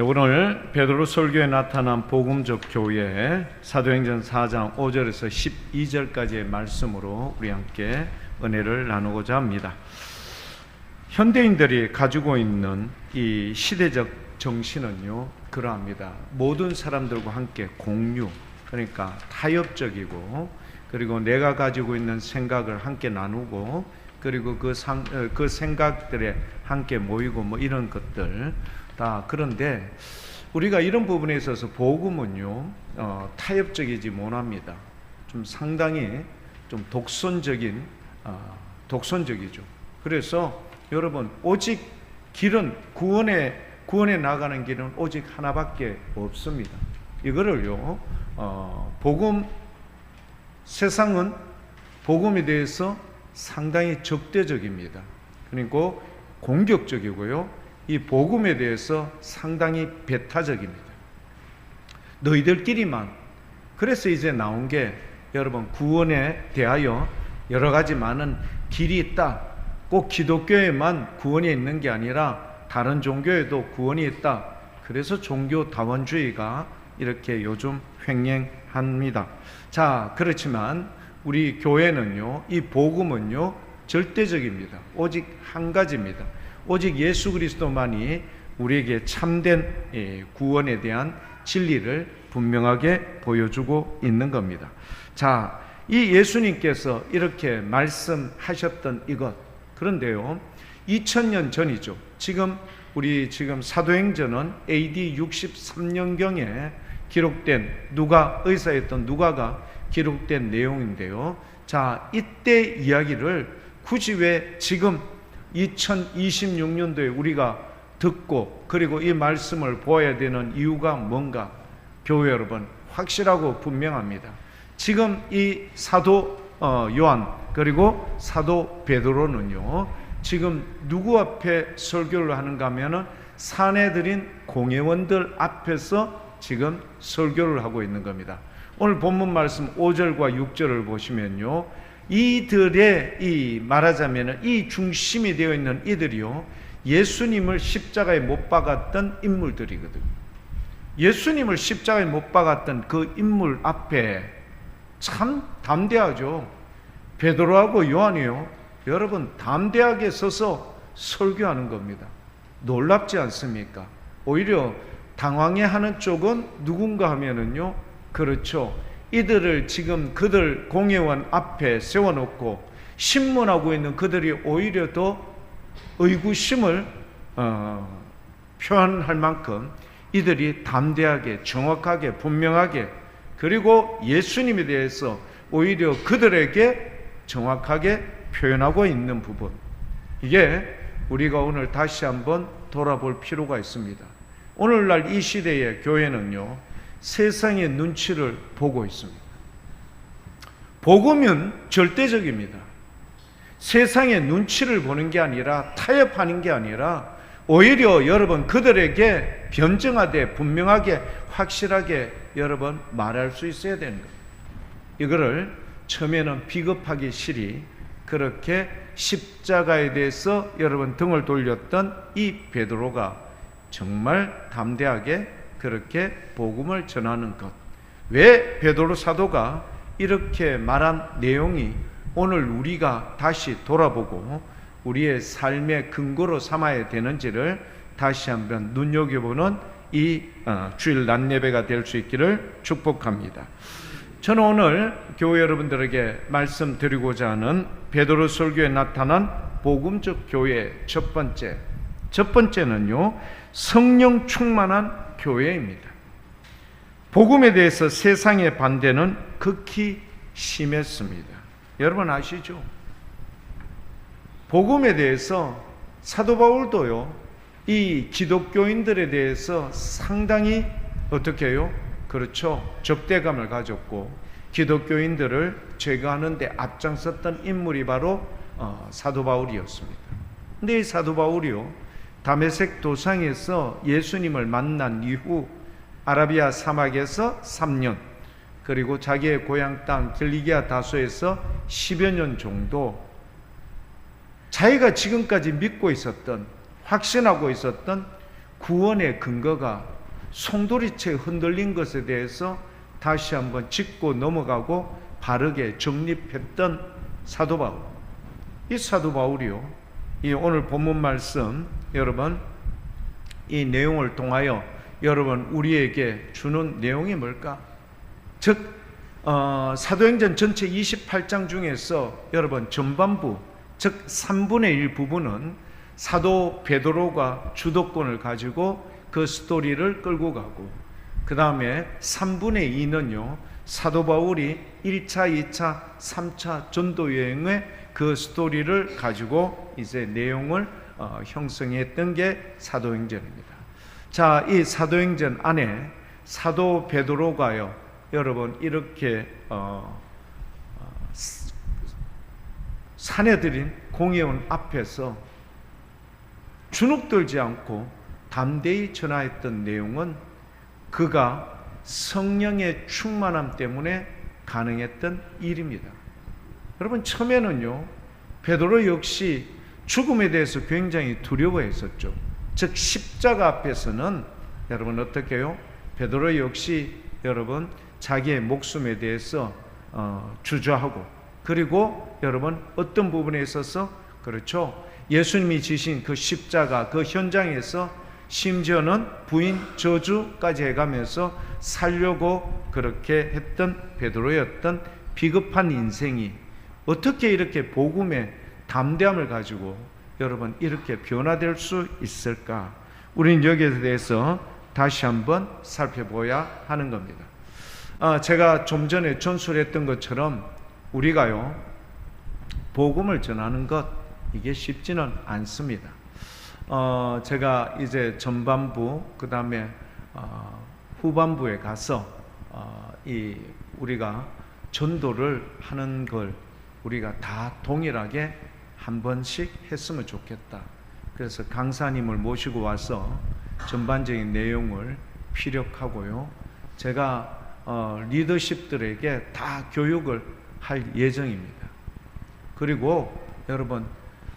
오늘 베드로 설교에 나타난 복음적 교회 사도행전 4장 5절에서 12절까지의 말씀으로 우리 함께 은혜를 나누고자 합니다. 현대인들이 가지고 있는 이 시대적 정신은요 그러합니다. 모든 사람들과 함께 공유, 그러니까 타협적이고, 그리고 내가 가지고 있는 생각을 함께 나누고, 그리고 그 생각들에 함께 모이고 뭐 이런 것들 다. 그런데 우리가 이런 부분에 있어서 복음은요 타협적이지 못합니다. 좀 상당히 좀 독선적이죠. 그래서 여러분, 오직 길은 구원에 나가는 길은 오직 하나밖에 없습니다. 이거를요 세상은 복음에 대해서 상당히 적대적입니다. 그리고 공격적이고요, 이 복음에 대해서 상당히 배타적입니다. 너희들끼리만. 그래서 이제 나온 게 여러분, 구원에 대하여 여러 가지 많은 길이 있다. 꼭 기독교에만 구원이 있는 게 아니라 다른 종교에도 구원이 있다. 그래서 종교 다원주의가 이렇게 요즘 횡행합니다. 자, 그렇지만 우리 교회는요, 이 복음은요 절대적입니다. 오직 한 가지입니다. 오직 예수 그리스도만이 우리에게 참된 구원에 대한 진리를 분명하게 보여주고 있는 겁니다. 자, 이 예수님께서 이렇게 말씀하셨던 이것, 그런데요 2000년 전이죠. 우리 지금 사도행전은 AD 63년경에 기록된 의사였던 누가가 기록된 내용인데요. 자, 이때 이야기를 굳이 왜 지금 2026년도에 우리가 듣고 그리고 이 말씀을 보아야 되는 이유가 뭔가? 교회 여러분, 확실하고 분명합니다. 지금 이 사도 요한 그리고 사도 베드로는요 지금 누구 앞에 설교를 하는가 하면은 사내들인 공회원들 앞에서 지금 설교를 하고 있는 겁니다. 오늘 본문 말씀 5절과 6절을 보시면요, 이들의 말하자면 이 중심이 되어 있는 이들이요 예수님을 십자가에 못 박았던 인물들이거든요. 예수님을 십자가에 못 박았던 그 인물 앞에 참 담대하죠. 베드로하고 요한이요, 여러분 담대하게 서서 설교하는 겁니다. 놀랍지 않습니까? 오히려 당황해하는 쪽은 누군가 하면은요, 그렇죠, 이들을 지금 그들 공회원 앞에 세워놓고 신문하고 있는 그들이 오히려 더 의구심을 표현할 만큼 이들이 담대하게, 정확하게, 분명하게, 그리고 예수님에 대해서 오히려 그들에게 정확하게 표현하고 있는 부분, 이게 우리가 오늘 다시 한번 돌아볼 필요가 있습니다. 오늘날 이 시대의 교회는요 세상의 눈치를 보고 있습니다. 복음은 절대적입니다. 세상의 눈치를 보는 게 아니라, 타협하는 게 아니라 오히려 여러분 그들에게 변증하되 분명하게 확실하게 여러분 말할 수 있어야 되는 거예요. 이거를 처음에는 비겁하기 싫이 그렇게 십자가에 대해서 여러분 등을 돌렸던 이 베드로가 정말 담대하게 그렇게 복음을 전하는 것. 왜 베드로 사도가 이렇게 말한 내용이 오늘 우리가 다시 돌아보고 우리의 삶의 근거로 삼아야 되는지를 다시 한번 눈여겨보는 이 주일 낮 예배가 될 수 있기를 축복합니다. 저는 오늘 교회 여러분들에게 말씀드리고자 하는 베드로 설교에 나타난 복음적 교회의 첫 번째는요 성령 충만한 교회입니다. 복음에 대해서 세상의 반대는 극히 심했습니다. 여러분 아시죠? 복음에 대해서 사도 바울도요 이 기독교인들에 대해서 상당히 어떻게 해요? 그렇죠, 적대감을 가졌고 기독교인들을 제거하는 데 앞장섰던 인물이 바로 사도 바울이었습니다. 근데 이 사도 바울이요 다메섹 도상에서 예수님을 만난 이후 아라비아 사막에서 3년, 그리고 자기의 고향 땅 길리기아 다소에서 10여 년 정도 자기가 지금까지 믿고 있었던, 확신하고 있었던 구원의 근거가 송두리째 흔들린 것에 대해서 다시 한번 짚고 넘어가고 바르게 정립했던 사도 바울. 이 사도 바울이요, 이 오늘 본문 말씀 여러분 이 내용을 통하여 여러분 우리에게 주는 내용이 뭘까? 즉 사도행전 전체 28장 중에서 여러분 전반부, 즉 3분의 1 부분은 사도 베드로가 주도권을 가지고 그 스토리를 끌고 가고, 그 다음에 3분의 2는요 사도 바울이 1차, 2차, 3차 전도 여행의 그 스토리를 가지고 이제 내용을 형성했던 게 사도행전입니다. 자, 이 사도행전 안에 사도 베드로가요 여러분 이렇게 사내들인 공회원 앞에서 주눅들지 않고 담대히 전하했던 내용은 그가 성령의 충만함 때문에 가능했던 일입니다. 여러분 처음에는요 베드로 역시 죽음에 대해서 굉장히 두려워했었죠. 즉 십자가 앞에서는 여러분 어떻게 해요? 베드로 역시 여러분 자기의 목숨에 대해서 주저하고, 그리고 여러분 어떤 부분에 있어서 그렇죠, 예수님이 지신 그 십자가 그 현장에서 심지어는 부인 저주까지 해가면서 살려고 그렇게 했던 베드로였던 비겁한 인생이 어떻게 이렇게 복음의 담대함을 가지고 여러분 이렇게 변화될 수 있을까? 우리는 여기에 대해서 다시 한번 살펴보아야 하는 겁니다. 제가 좀 전에 전술했던 것처럼 우리가요 복음을 전하는 것 이게 쉽지는 않습니다. 제가 이제 전반부 그 다음에 후반부에 가서 우리가 전도를 하는 걸 우리가 다 동일하게 한 번씩 했으면 좋겠다. 그래서 강사님을 모시고 와서 전반적인 내용을 피력하고요, 제가 리더십들에게 다 교육을 할 예정입니다. 그리고 여러분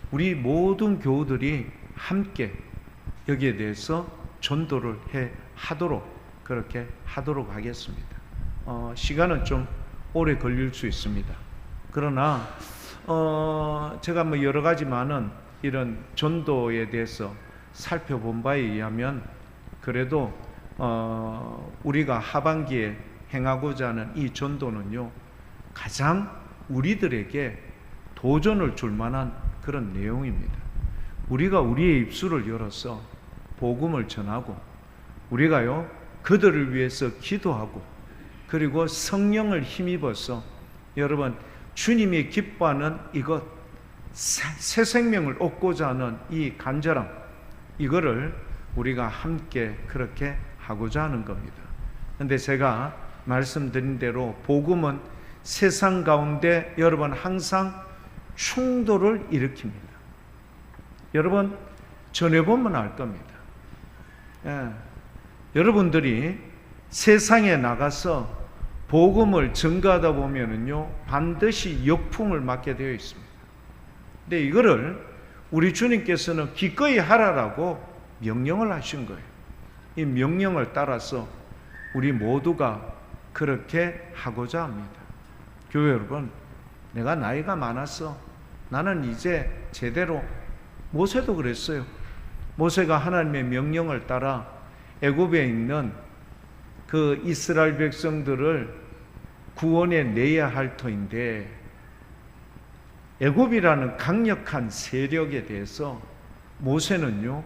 우리 모든 교우들이 함께 여기에 대해서 전도를 그렇게 하도록 하겠습니다. 시간은 좀 오래 걸릴 수 있습니다. 그러나 제가 뭐 여러 가지 많은 이런 전도에 대해서 살펴본 바에 의하면 그래도 우리가 하반기에 행하고자 하는 이 전도는요 가장 우리들에게 도전을 줄 만한 그런 내용입니다. 우리가 우리의 입술을 열어서 복음을 전하고, 우리가요 그들을 위해서 기도하고, 그리고 성령을 힘입어서 여러분 주님이 기뻐하는 이것 새 생명을 얻고자 하는 이 간절함, 이거를 우리가 함께 그렇게 하고자 하는 겁니다. 그런데 제가 말씀드린 대로 복음은 세상 가운데 여러분 항상 충돌을 일으킵니다. 여러분 전해보면 알 겁니다. 여러분들이 세상에 나가서 복음을 전가하다 보면은요 반드시 역풍을 맞게 되어 있습니다. 근데 이거를 우리 주님께서는 기꺼이 하라라고 명령을 하신 거예요. 이 명령을 따라서 우리 모두가 그렇게 하고자 합니다. 교회 여러분, 내가 나이가 많아서 나는 이제 제대로, 모세도 그랬어요. 모세가 하나님의 명령을 따라 애굽에 있는 그 이스라엘 백성들을 구원해 내야 할 터인데, 애굽이라는 강력한 세력에 대해서 모세는요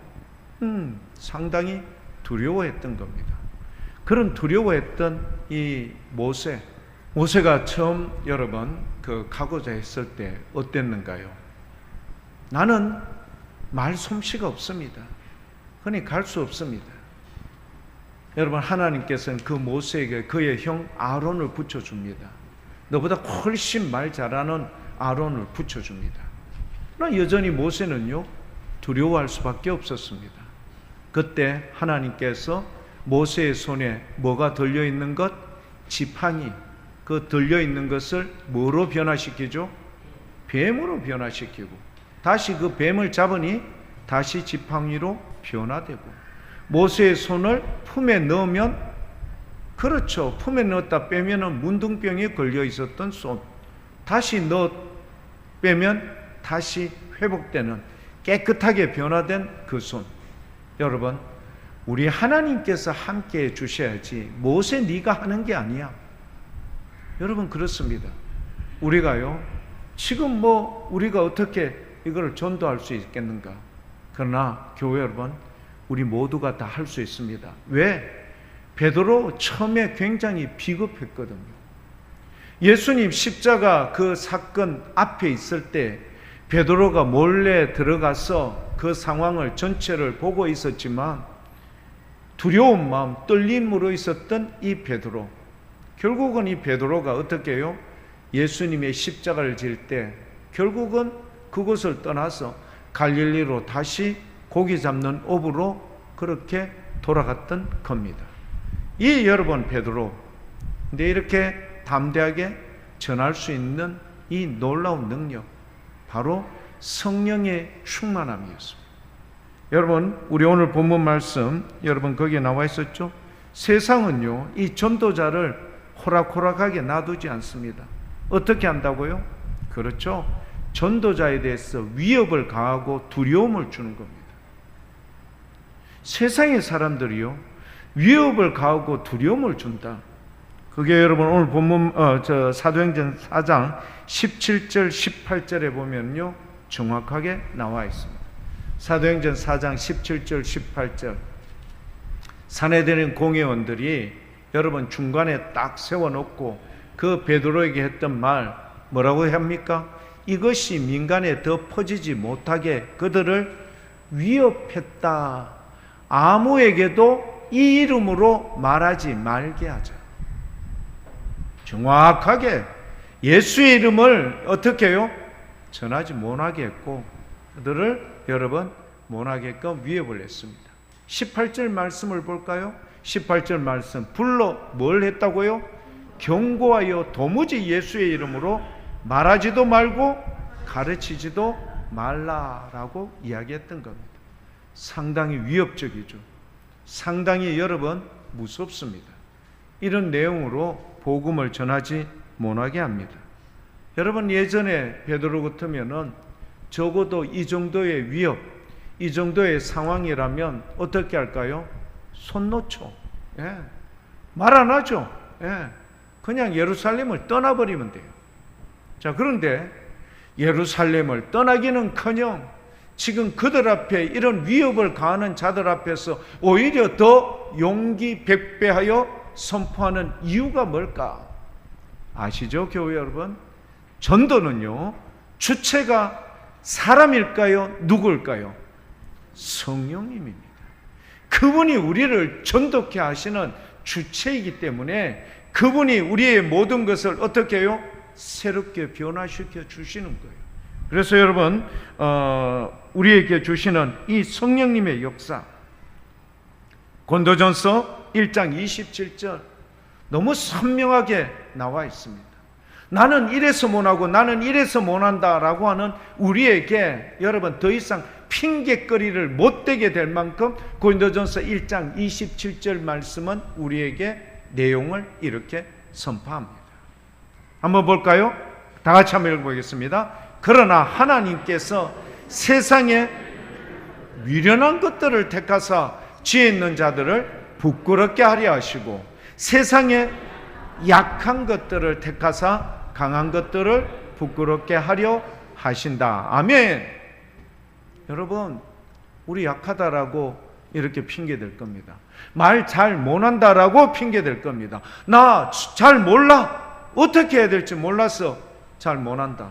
상당히 두려워했던 겁니다. 그런 두려워했던 이 모세가 처음 여러분 가고자 했을 때 어땠는가요? 나는 말 솜씨가 없습니다. 그러니 갈 수 없습니다. 여러분 하나님께서는 그 모세에게 그의 형 아론을 붙여줍니다. 너보다 훨씬 말 잘하는 아론을 붙여줍니다. 그러나 여전히 모세는요 두려워할 수밖에 없었습니다. 그때 하나님께서 모세의 손에 뭐가 들려있는 것? 지팡이. 그 들려있는 것을 뭐로 변화시키죠? 뱀으로 변화시키고, 다시 그 뱀을 잡으니 다시 지팡이로 변화되고, 모세의 손을 품에 넣으면, 그렇죠, 품에 넣었다 빼면은 문둥병에 걸려 있었던 손, 다시 빼면 다시 회복되는 깨끗하게 변화된 그 손. 여러분, 우리 하나님께서 함께 해 주셔야지 모세 네가 하는 게 아니야. 여러분, 그렇습니다. 우리가요, 지금 우리가 어떻게 이걸 전도할 수 있겠는가? 그러나 교회 여러분, 우리 모두가 다 할 수 있습니다. 왜? 베드로 처음에 굉장히 비겁했거든요. 예수님 십자가 그 사건 앞에 있을 때 베드로가 몰래 들어가서 그 상황을 전체를 보고 있었지만 두려운 마음, 떨림으로 있었던 이 베드로, 결국은 이 베드로가 어떻게 해요? 예수님의 십자가를 질 때 결국은 그곳을 떠나서 갈릴리로 다시 고기 잡는 업으로 그렇게 돌아갔던 겁니다. 이 여러분 베드로, 근데 이렇게 담대하게 전할 수 있는 이 놀라운 능력, 바로 성령의 충만함이었습니다. 여러분, 우리 오늘 본문 말씀, 여러분 거기에 나와 있었죠? 세상은요, 이 전도자를 호락호락하게 놔두지 않습니다. 어떻게 한다고요? 그렇죠, 전도자에 대해서 위협을 가하고 두려움을 주는 겁니다. 세상의 사람들이요, 위협을 가하고 두려움을 준다. 그게 여러분 오늘 본문 사도행전 4장 17절 18절에 보면요, 정확하게 나와 있습니다. 사도행전 4장 17절 18절. 산헤드린 공회원들이 여러분 중간에 딱 세워놓고 그 베드로에게 했던 말 뭐라고 합니까? 이것이 민간에 더 퍼지지 못하게 그들을 위협했다. 아무에게도 이 이름으로 말하지 말게 하자. 정확하게 예수의 이름을 어떻게 해요? 전하지 못하게 했고 그들을 여러분 못하게끔 위협을 했습니다. 18절 말씀을 볼까요? 18절 말씀, 불러 뭘 했다고요? 경고하여 도무지 예수의 이름으로 말하지도 말고 가르치지도 말라라고 이야기했던 겁니다. 상당히 위협적이죠. 상당히 여러분 무섭습니다. 이런 내용으로 복음을 전하지 못하게 합니다. 여러분, 예전에 베드로 같으면은 적어도 이 정도의 위협, 이 정도의 상황이라면 어떻게 할까요? 손 놓죠. 예. 말 안 하죠. 예. 그냥 예루살렘을 떠나버리면 돼요. 자, 그런데 예루살렘을 떠나기는커녕 지금 그들 앞에 이런 위협을 가하는 자들 앞에서 오히려 더 용기 백배하여 선포하는 이유가 뭘까? 아시죠, 교회 여러분? 전도는요, 주체가 사람일까요? 누구일까요? 성령님입니다. 그분이 우리를 전도케 하시는 주체이기 때문에 그분이 우리의 모든 것을 어떻게 해요? 새롭게 변화시켜 주시는 거예요. 그래서 여러분, 우리에게 주시는 이 성령님의 역사, 고린도전서 1장 27절 너무 선명하게 나와 있습니다. 나는 이래서 못하고 나는 이래서 못한다라고 하는 우리에게 여러분 더 이상 핑계거리를 못되게 될 만큼 고린도전서 1장 27절 말씀은 우리에게 내용을 이렇게 선포합니다. 한번 볼까요? 다 같이 한번 읽어보겠습니다. 그러나 하나님께서 세상에 미련한 것들을 택하사 지혜 있는 자들을 부끄럽게 하려 하시고 세상에 약한 것들을 택하사 강한 것들을 부끄럽게 하려 하신다. 아멘. 여러분, 우리 약하다라고 이렇게 핑계댈 겁니다. 말 잘 못한다라고 핑계댈 겁니다. 나 잘 몰라. 어떻게 해야 될지 몰라서 잘 못한다.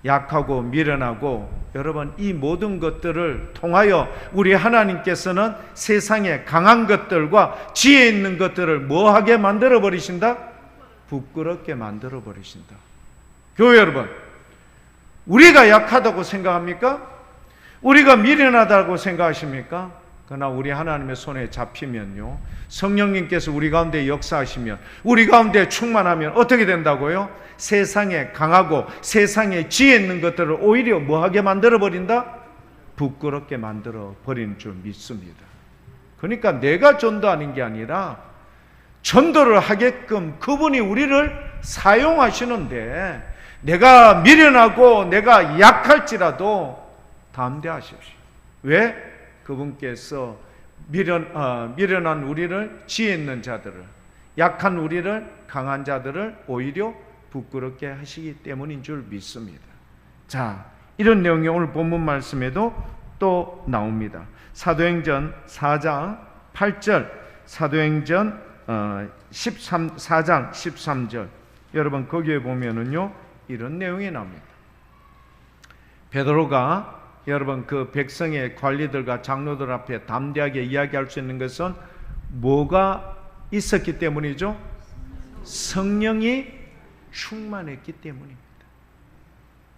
약하고 미련하고 여러분, 이 모든 것들을 통하여 우리 하나님께서는 세상의 강한 것들과 지혜 있는 것들을 뭐하게 만들어 버리신다? 부끄럽게 만들어 버리신다. 교회 여러분, 우리가 약하다고 생각합니까? 우리가 미련하다고 생각하십니까? 그러나 우리 하나님의 손에 잡히면요, 성령님께서 우리 가운데 역사하시면, 우리 가운데 충만하면 어떻게 된다고요? 세상에 강하고 세상에 지혜 있는 것들을 오히려 뭐하게 만들어 버린다? 부끄럽게 만들어 버리는 줄 믿습니다. 그러니까 내가 전도하는 게 아니라 전도를 하게끔 그분이 우리를 사용하시는데, 내가 미련하고 내가 약할지라도 담대하십시오. 왜? 그분께서 미련한 우리를, 지혜 있는 자들을, 약한 우리를, 강한 자들을 오히려 부끄럽게 하시기 때문인 줄 믿습니다. 자, 이런 내용이 오늘 본문 말씀에도 또 나옵니다. 사도행전 4장 8절, 사도행전 4장 13절. 여러분 거기에 보면은요 이런 내용이 나옵니다. 베드로가 여러분 그 백성의 관리들과 장로들 앞에 담대하게 이야기할 수 있는 것은 뭐가 있었기 때문이죠? 성령이 충만했기 때문입니다.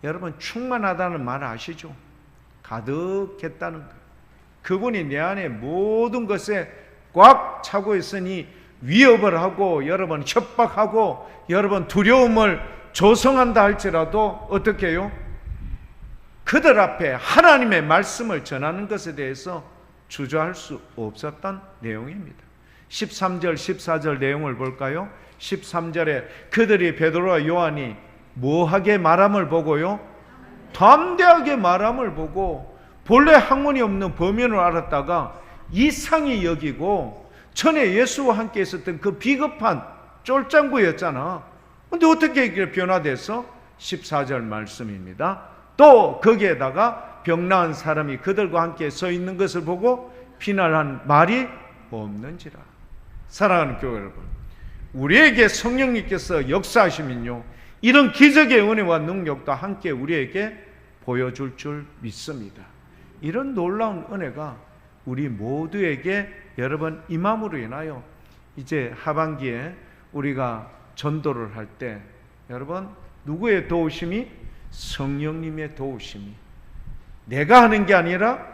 여러분 충만하다는 말 아시죠? 가득했다는 것. 그분이 내 안에 모든 것에 꽉 차고 있으니 위협을 하고 여러분 협박하고 여러분 두려움을 조성한다 할지라도 어떻게 해요? 그들 앞에 하나님의 말씀을 전하는 것에 대해서 주저할 수 없었던 내용입니다. 13절 14절 내용을 볼까요? 13절에 그들이 베드로와 요한이 뭐하게 말함을 보고요? 담대하게 말함을 보고 본래 학문이 없는 범인을 알았다가 이상히 여기고 전에 예수와 함께 있었던 그 비겁한 쫄짱구였잖아. 근데 어떻게 이렇게 변화돼서 14절 말씀입니다. 또 거기에다가 병 나은 사람이 그들과 함께 서 있는 것을 보고 비난한 말이 없는지라. 사랑하는 교회 여러분, 우리에게 성령님께서 역사하시면요 이런 기적의 은혜와 능력도 함께 우리에게 보여줄 줄 믿습니다. 이런 놀라운 은혜가 우리 모두에게 여러분 임함으로 인하여 이제 하반기에 우리가 전도를 할 때 여러분 누구의 도우심이? 성령님의 도우심이 내가 하는 게 아니라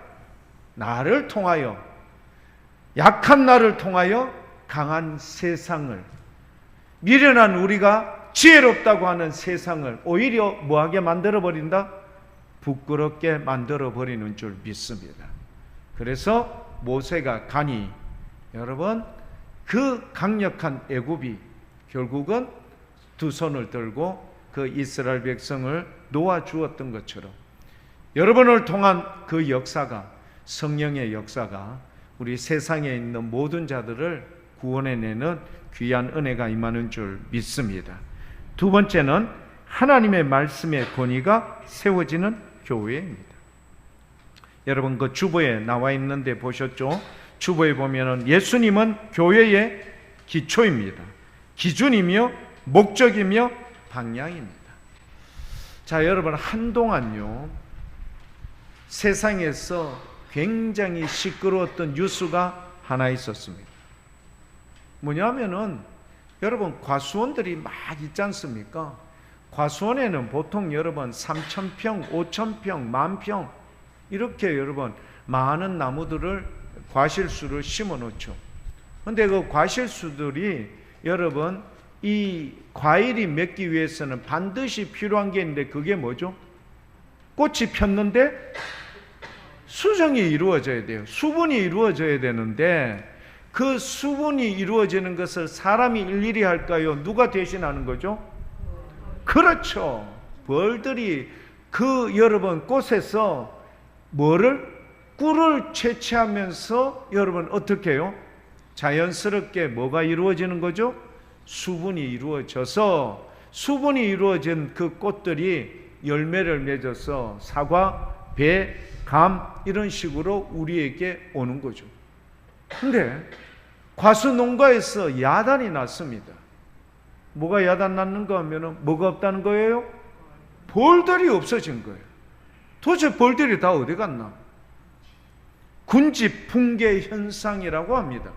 나를 통하여, 약한 나를 통하여 강한 세상을, 미련한 우리가 지혜롭다고 하는 세상을 오히려 뭐하게 만들어버린다? 부끄럽게 만들어버리는 줄 믿습니다. 그래서 모세가 간이 여러분 그 강력한 애굽이 결국은 두 손을 들고 그 이스라엘 백성을 놓아주었던 것처럼 여러분을 통한 그 역사가, 성령의 역사가 우리 세상에 있는 모든 자들을 구원해내는 귀한 은혜가 임하는 줄 믿습니다. 두 번째는 하나님의 말씀의 권위가 세워지는 교회입니다. 여러분 그 주보에 나와 있는데 보셨죠? 주보에 보면은 예수님은 교회의 기초입니다. 기준이며 목적이며 방향입니다. 자, 여러분 한동안요 세상에서 굉장히 시끄러웠던 뉴스가 하나 있었습니다. 뭐냐면은 여러분 과수원들이 막 있지 않습니까? 과수원에는 보통 여러분 3,000평, 5,000평, 10,000평 이렇게 여러분 많은 나무들을 과실수를 심어 놓죠. 근데 그 과실수들이 여러분 이 과일이 맺기 위해서는 반드시 필요한 게 있는데 그게 뭐죠? 꽃이 폈는데 수정이 이루어져야 돼요. 수분이 이루어져야 되는데 그 수분이 이루어지는 것을 사람이 일일이 할까요? 누가 대신하는 거죠? 그렇죠. 벌들이 그 여러분 꽃에서 뭐를? 꿀을 채취하면서 여러분 어떻게 해요? 자연스럽게 뭐가 이루어지는 거죠? 수분이 이루어져서 수분이 이루어진 그 꽃들이 열매를 맺어서 사과, 배, 감 이런 식으로 우리에게 오는 거죠. 근데 과수 농가에서 야단이 났습니다. 뭐가 야단 났는가 하면은 뭐가 없다는 거예요? 벌들이 없어진 거예요. 도대체 벌들이 다 어디 갔나? 군집 붕괴 현상이라고 합니다.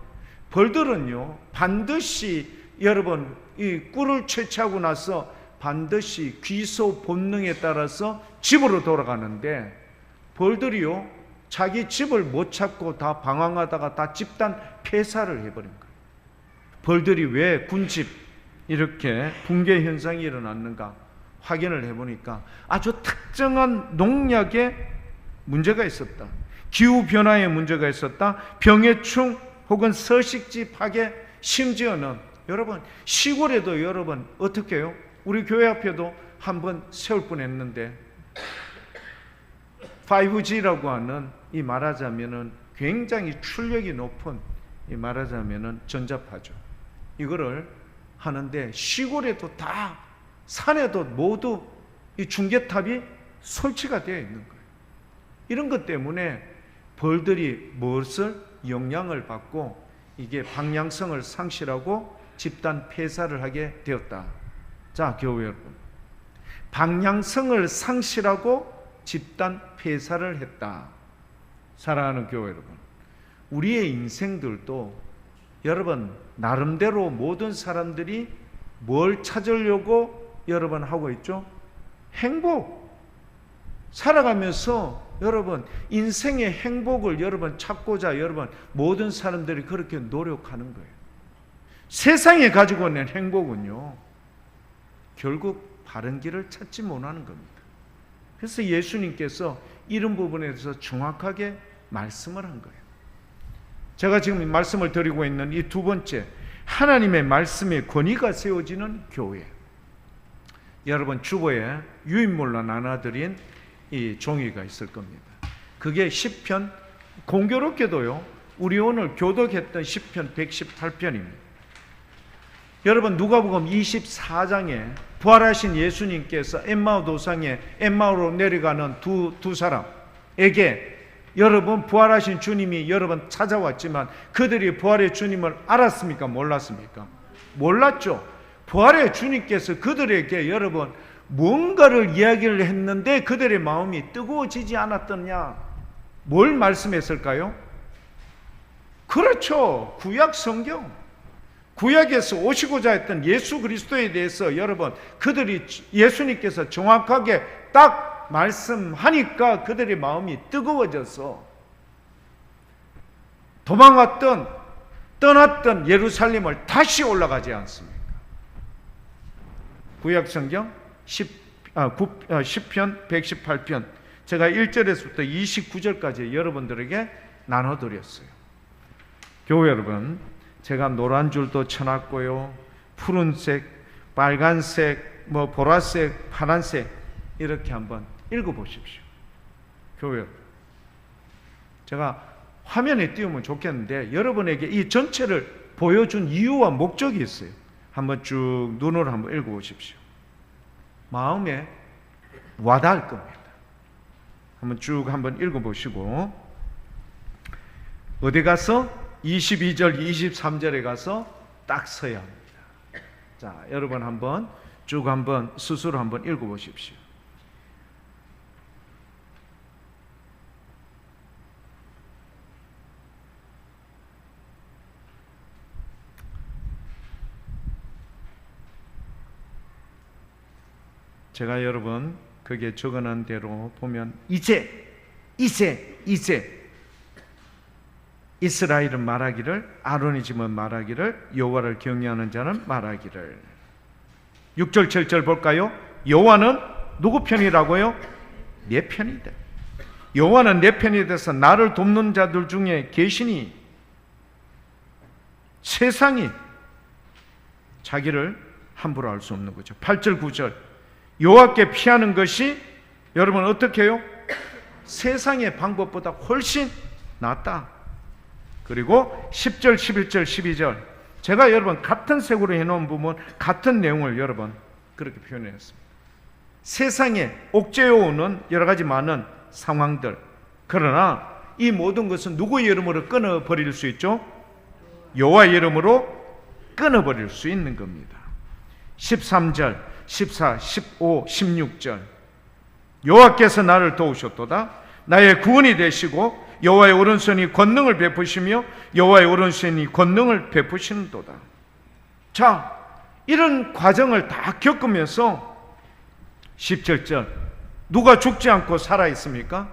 벌들은요 반드시 여러분 이 꿀을 채취하고 나서 반드시 귀소 본능에 따라서 집으로 돌아가는데 벌들이요 자기 집을 못 찾고 다 방황하다가 다 집단 폐사를 해버린 거예요. 벌들이 왜 군집 이렇게 붕괴 현상이 일어났는가 확인을 해보니까 아주 특정한 농약에 문제가 있었다. 기후변화의 문제가 있었다. 병해충 혹은 서식지 파괴, 심지어는 여러분 시골에도 여러분 어떻게 해요? 우리 교회 앞에도 한번 세울 뻔했는데 5G라고 하는 이 말하자면은 굉장히 출력이 높은 이 말하자면은 전자파죠. 이거를 하는데 시골에도 다 산에도 모두 이 중계탑이 설치가 되어 있는 거예요. 이런 것 때문에 벌들이 무엇을 영향을 받고 이게 방향성을 상실하고 집단 폐사를 하게 되었다. 자, 교회 여러분, 방향성을 상실하고 집단 폐사를 했다. 사랑하는 교회 여러분, 우리의 인생들도 여러분 나름대로 모든 사람들이 뭘 찾으려고 여러분 하고 있죠? 행복. 살아가면서 여러분 인생의 행복을 여러분 찾고자 여러분 모든 사람들이 그렇게 노력하는 거예요. 세상에 가지고 있는 행복은요 결국 바른 길을 찾지 못하는 겁니다. 그래서 예수님께서 이런 부분에 대해서 정확하게 말씀을 한 거예요. 제가 지금 말씀을 드리고 있는 이 두 번째, 하나님의 말씀의 권위가 세워지는 교회. 여러분 주보에 유인물로 나눠드린 이 종이가 있을 겁니다. 그게 시편, 공교롭게도요 우리 오늘 교독했던 시편 118편입니다. 여러분 누가복음 24장에 부활하신 예수님께서 엠마오 도상에 엠마오로 내려가는 두 사람에게 여러분 부활하신 주님이 여러분 찾아왔지만 그들이 부활의 주님을 알았습니까? 몰랐습니까? 몰랐죠. 부활의 주님께서 그들에게 여러분 뭔가를 이야기를 했는데 그들의 마음이 뜨거워지지 않았더냐? 뭘 말씀했을까요? 그렇죠. 구약 성경. 구약에서 오시고자 했던 예수 그리스도에 대해서 여러분 그들이 예수님께서 정확하게 딱 말씀하니까 그들의 마음이 뜨거워져서 도망갔던 떠났던 예루살렘을 다시 올라가지 않습니까? 구약 성경 10편 118편 제가 1절에서부터 29절까지 여러분들에게 나눠드렸어요. 교회 여러분, 제가 노란 줄도 쳐놨고요, 푸른색, 빨간색, 보라색, 파란색 이렇게 한번 읽어보십시오. 교회 여러분, 제가 화면에 띄우면 좋겠는데 여러분에게 이 전체를 보여준 이유와 목적이 있어요. 한번 쭉 눈으로 한번 읽어보십시오. 마음에 와닿을 겁니다. 한번 쭉 한번 읽어보시고 어디 가서 22절, 23절에 가서 딱 서야 합니다. 자, 여러분 한번 쭉 한번 스스로 한번 읽어보십시오. 제가 여러분 거기에 적어놓은 대로 보면 이제 이스라엘은 말하기를, 아론의 집은 말하기를, 여호와를 경외하는 자는 말하기를. 6절 7절 볼까요? 여호와는 누구 편이라고요? 내 편이다. 여호와는 내 편이 돼서 나를 돕는 자들 중에 계시니 세상이 자기를 함부로 할 수 없는 거죠. 8절 9절 여호와께 피하는 것이 여러분 어떻게 해요? 세상의 방법보다 훨씬 낫다. 그리고 10절 11절 12절 제가 여러분 같은 색으로 해놓은 부분 같은 내용을 여러분 그렇게 표현했습니다. 세상에 옥죄어오는 여러 가지 많은 상황들, 그러나 이 모든 것은 누구의 이름으로 끊어버릴 수 있죠? 여호와의 이름으로 끊어버릴 수 있는 겁니다. 13절 14, 15, 16절 여호와께서 나를 도우셨도다. 나의 구원이 되시고 여호와의 오른손이 권능을 베푸시며 여호와의 오른손이 권능을 베푸시는도다. 자, 이런 과정을 다 겪으면서 17절 누가 죽지 않고 살아있습니까?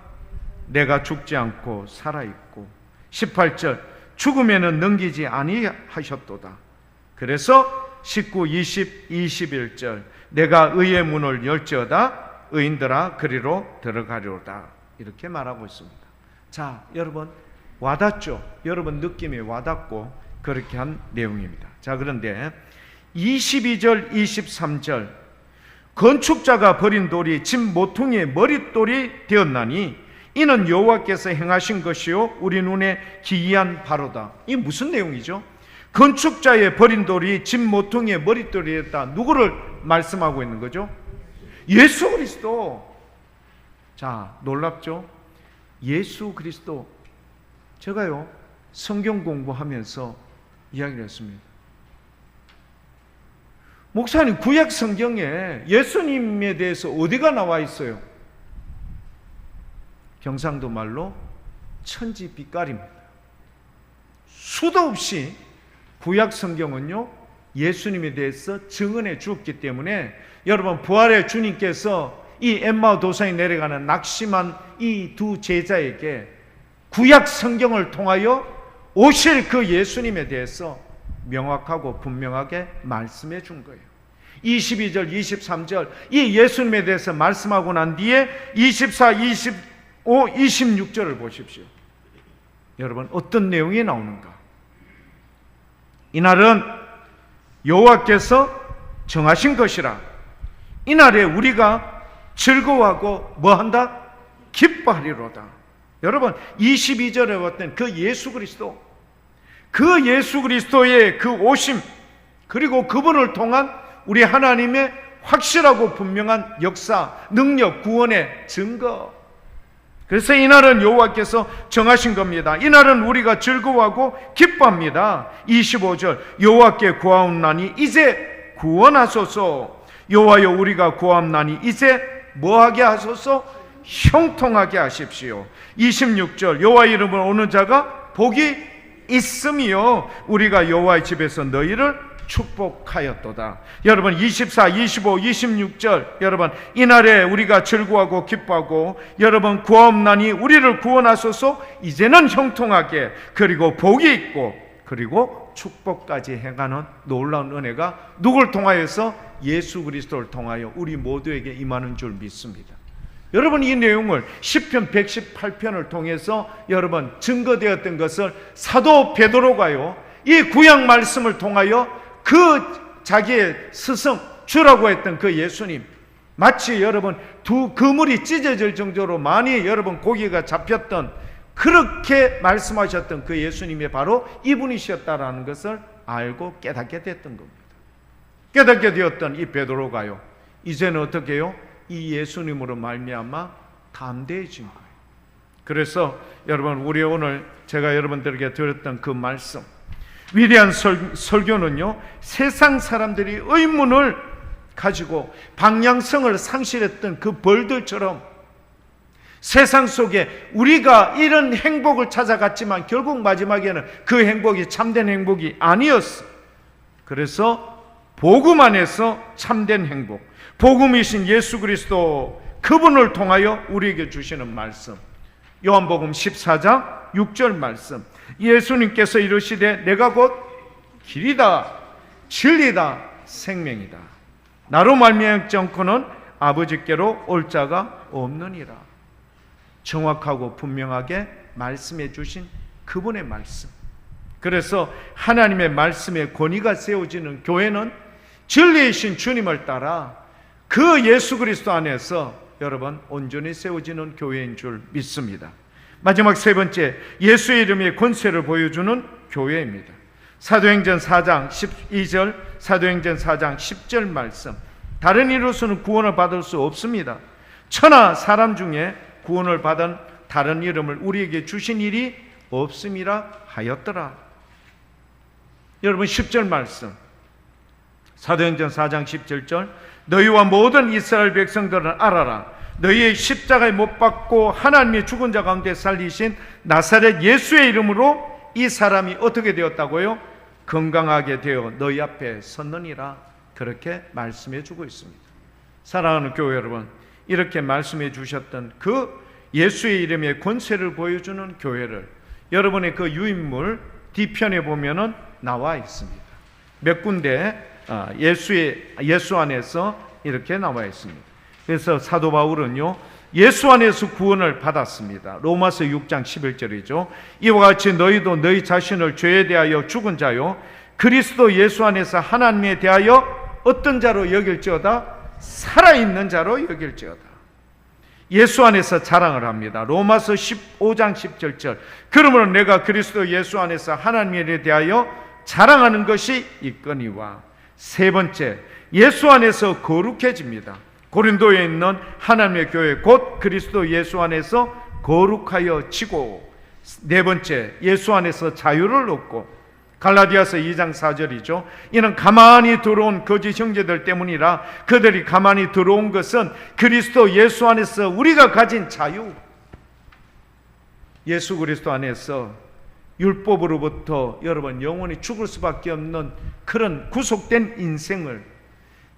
내가 죽지 않고 살아있고 18절 죽음에는 넘기지 아니하셨도다. 그래서 19, 20, 21절 내가 의의 문을 열지어다 의인들아 그리로 들어가리로다 이렇게 말하고 있습니다. 자, 여러분 와닿죠? 여러분 느낌이 와닿고 그렇게 한 내용입니다. 자, 그런데 22절 23절 건축자가 버린 돌이 집 모퉁이의 머릿돌이 되었나니 이는 여호와께서 행하신 것이요 우리 눈에 기이한 바로다. 이게 무슨 내용이죠? 건축자의 버린 돌이 집 모퉁이의 머릿돌이 되었다. 누구를 말씀하고 있는 거죠? 예수 그리스도. 자, 놀랍죠? 예수 그리스도. 제가요 성경 공부하면서 이야기를 했습니다. 목사님, 구약 성경에 예수님에 대해서 어디가 나와 있어요? 경상도 말로 천지빛깔입니다. 수도 없이 구약 성경은요 예수님에 대해서 증언해 주었기 때문에 여러분, 부활의 주님께서 이 엠마오 도상에 내려가는 낙심한 이 두 제자에게 구약 성경을 통하여 오실 그 예수님에 대해서 명확하고 분명하게 말씀해 준 거예요. 22절 23절 이 예수님에 대해서 말씀하고 난 뒤에 24, 25, 26절을 보십시오. 여러분, 어떤 내용이 나오는가? 이날은 여호와께서 정하신 것이라. 이날에 우리가 즐거워하고 뭐한다? 기뻐하리로다. 여러분, 22절에 봤던 그 예수 그리스도, 그 예수 그리스도의 그 오심, 그리고 그분을 통한 우리 하나님의 확실하고 분명한 역사, 능력, 구원의 증거. 그래서 이날은 여호와께서 정하신 겁니다. 이날은 우리가 즐거워하고 기뻐합니다. 25절 여호와께 구하옵나니 이제 구원하소서. 여호와여, 우리가 구하옵나니 이제 뭐하게 하소서? 형통하게 하십시오. 26절 여호와 이름으로 오는 자가 복이 있으며 우리가 여호와의 집에서 너희를 축복하였도다. 여러분, 24, 25, 26절 여러분, 이날에 우리가 즐거워하고 기뻐하고 여러분 구하옵나니 우리를 구원하소서. 이제는 형통하게, 그리고 복이 있고 그리고 축복까지 행하는 놀라운 은혜가 누굴 통하여서? 예수 그리스도를 통하여 우리 모두에게 임하는 줄 믿습니다. 여러분, 이 내용을 시편 118편을 통해서 여러분 증거되었던 것을 사도 베드로가요 이 구약 말씀을 통하여 그 자기의 스승 주라고 했던 그 예수님, 마치 여러분 두 그물이 찢어질 정도로 많이 여러분 고기가 잡혔던, 그렇게 말씀하셨던 그 예수님이 바로 이분이셨다라는 것을 알고 깨닫게 됐던 겁니다. 깨닫게 되었던 이 베드로가요 이제는 어떻게 해요? 이 예수님으로 말미암아 담대해진 거예요. 그래서 여러분, 우리 오늘 제가 여러분들에게 드렸던 그 말씀, 위대한 설교는요 세상 사람들이 의문을 가지고 방향성을 상실했던 그 벌들처럼 세상 속에 우리가 이런 행복을 찾아갔지만 결국 마지막에는 그 행복이 참된 행복이 아니었어. 그래서 복음 안에서 참된 행복, 복음이신 예수 그리스도, 그분을 통하여 우리에게 주시는 말씀, 요한복음 14장 6절 말씀, 예수님께서 이르시되 내가 곧 길이다 진리다 생명이다. 나로 말미암지 않고는 아버지께로 올 자가 없느니라. 정확하고 분명하게 말씀해 주신 그분의 말씀. 그래서 하나님의 말씀의 권위가 세워지는 교회는 진리이신 주님을 따라 그 예수 그리스도 안에서 여러분 온전히 세워지는 교회인 줄 믿습니다. 마지막 세 번째, 예수의 이름의 권세를 보여주는 교회입니다. 사도행전 4장 12절, 사도행전 4장 10절 말씀, 다른 이로서는 구원을 받을 수 없습니다. 천하 사람 중에 구원을 받은 다른 이름을 우리에게 주신 일이 없음이라 하였더라. 여러분, 10절 말씀, 사도행전 4장 17절, 너희와 모든 이스라엘 백성들은 알아라. 너희의 십자가에 못 박고 하나님의 죽은 자 가운데 살리신 나사렛 예수의 이름으로 이 사람이 어떻게 되었다고요? 건강하게 되어 너희 앞에 섰느니라. 그렇게 말씀해 주고 있습니다. 사랑하는 교회 여러분, 이렇게 말씀해 주셨던 그 예수의 이름의 권세를 보여주는 교회를 여러분의 그 유인물 뒤편에 보면은 나와 있습니다. 몇 군데 예수 안에서 이렇게 나와 있습니다. 그래서 사도 바울은요 예수 안에서 구원을 받았습니다. 로마서 6장 11절이죠. 이와 같이 너희도 너희 자신을 죄에 대하여 죽은 자요 그리스도 예수 안에서 하나님에 대하여 어떤 자로 여길지어다? 살아있는 자로 여길지어다. 예수 안에서 자랑을 합니다. 로마서 15장 17절. 그러므로 내가 그리스도 예수 안에서 하나님에 대하여 자랑하는 것이 있거니와. 세 번째, 예수 안에서 거룩해집니다. 고린도에 있는 하나님의 교회 곧 그리스도 예수 안에서 거룩하여 지고. 네 번째, 예수 안에서 자유를 얻고. 갈라디아서 2장 4절이죠. 이는 가만히 들어온 거짓 형제들 때문이라. 그들이 가만히 들어온 것은 그리스도 예수 안에서 우리가 가진 자유, 예수 그리스도 안에서 율법으로부터 여러분 영원히 죽을 수밖에 없는 그런 구속된 인생을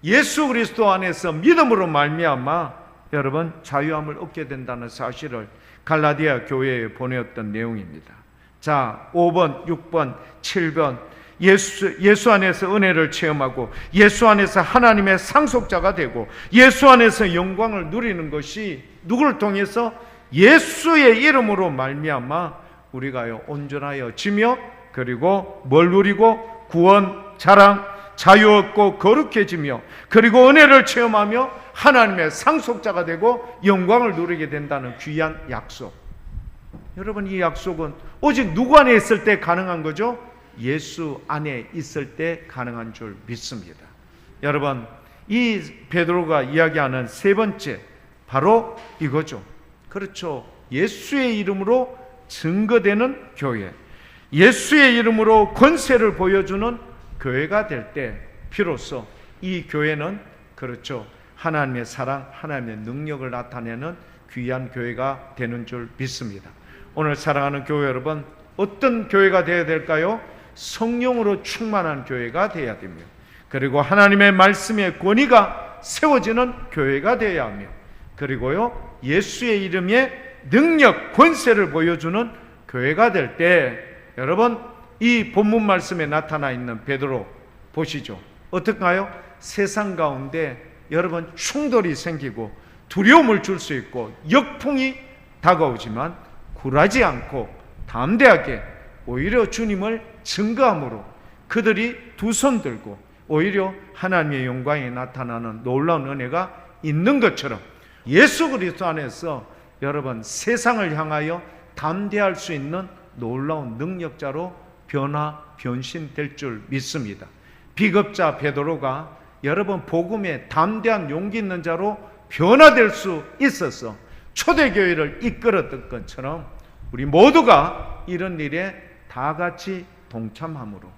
예수 그리스도 안에서 믿음으로 말미암아 여러분 자유함을 얻게 된다는 사실을 갈라디아 교회에 보내었던 내용입니다. 자, 5번, 6번, 7번. 예수 안에서 은혜를 체험하고 예수 안에서 하나님의 상속자가 되고 예수 안에서 영광을 누리는 것이 누구를 통해서? 예수의 이름으로 말미암아 우리가 온전하여 지며 그리고 뭘 누리고? 구원, 자랑, 자유 얻고 거룩해지며 그리고 은혜를 체험하며 하나님의 상속자가 되고 영광을 누리게 된다는 귀한 약속. 여러분, 이 약속은 오직 누구 안에 있을 때 가능한 거죠? 예수 안에 있을 때 가능한 줄 믿습니다. 여러분, 이 베드로가 이야기하는 세 번째 바로 이거죠. 그렇죠. 예수의 이름으로 증거되는 교회, 예수의 이름으로 권세를 보여주는 교회가 될 때 비로소 이 교회는 그렇죠, 하나님의 사랑, 하나님의 능력을 나타내는 귀한 교회가 되는 줄 믿습니다. 오늘 사랑하는 교회 여러분, 어떤 교회가 되어야 될까요? 성령으로 충만한 교회가 되어야 됩니다. 그리고 하나님의 말씀의 권위가 세워지는 교회가 되어야 하며, 그리고요 예수의 이름의 능력, 권세를 보여주는 교회가 될 때 여러분 이 본문 말씀에 나타나 있는 베드로 보시죠. 어떨까요? 세상 가운데 여러분 충돌이 생기고 두려움을 줄 수 있고 역풍이 다가오지만 굴하지 않고 담대하게 오히려 주님을 증거함으로 그들이 두 손 들고 오히려 하나님의 영광이 나타나는 놀라운 은혜가 있는 것처럼 예수 그리스도 안에서 여러분 세상을 향하여 담대할 수 있는 놀라운 능력자로 변신될 줄 믿습니다. 비겁자 베드로가 여러분 복음에 담대한 용기 있는 자로 변화될 수 있어서 초대교회를 이끌었던 것처럼 우리 모두가 이런 일에 다 같이 동참함으로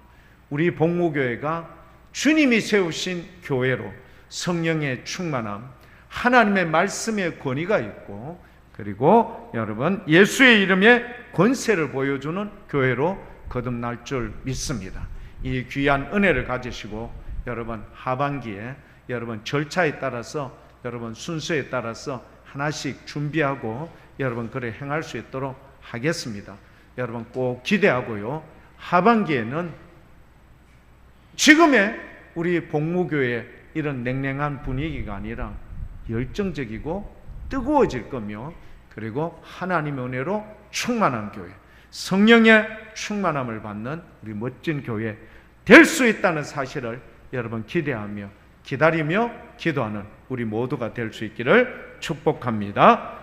우리 복무교회가 주님이 세우신 교회로 성령의 충만함, 하나님의 말씀의 권위가 있고 그리고 여러분 예수의 이름의 권세를 보여주는 교회로 거듭날 줄 믿습니다. 이 귀한 은혜를 가지시고 여러분 하반기에 여러분 절차에 따라서 여러분 순서에 따라서 하나씩 준비하고 여러분 그래 행할 수 있도록 하겠습니다. 여러분 꼭 기대하고요. 하반기에는 지금의 우리 복무교회 이런 냉랭한 분위기가 아니라 열정적이고 뜨거워질 거며 그리고 하나님의 은혜로 충만한 교회, 성령의 충만함을 받는 우리 멋진 교회 될 수 있다는 사실을 여러분 기대하며 기다리며 기도하는 우리 모두가 될 수 있기를 축복합니다.